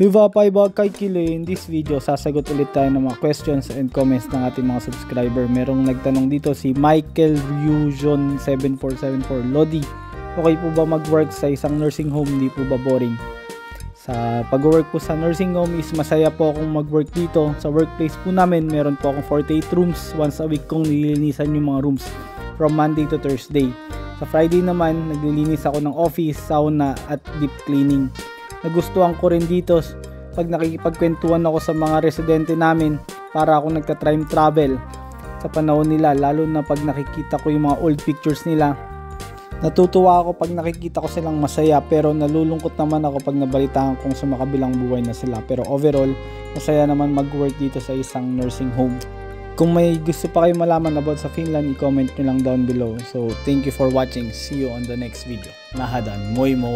Hiva Paiba kay Kili, in this video sasagot ulit tayo ng mga questions and comments ng ating mga subscriber. Merong nagtanong dito si Michael Ryujon 7474. Lodi, okay po ba mag-work sa isang nursing home? Hindi po ba boring? Sa pag-work po sa nursing home is masaya po akong mag-work dito. Sa workplace po namin, meron po akong 48 rooms. Once a week kong nililinisan yung mga rooms from Monday to Thursday. Sa Friday naman, naglilinis ako ng office, sauna at deep cleaning. Nagustuhan ko rin dito pag nakikipagkwentuhan ako sa mga residente namin para ako nagta-time travel sa panahon nila, lalo na pag nakikita ko yung mga old pictures nila. Natutuwa ako pag nakikita ko silang masaya, pero nalulungkot naman ako pag nabalitaan kong sa makabilang buhay na sila. Pero overall, masaya naman mag-work dito sa isang nursing home. Kung may gusto pa kayo malaman about sa Finland, i-comment nyo lang down below. So, thank you for watching. See you on the next video. Nahadan. Moi mo!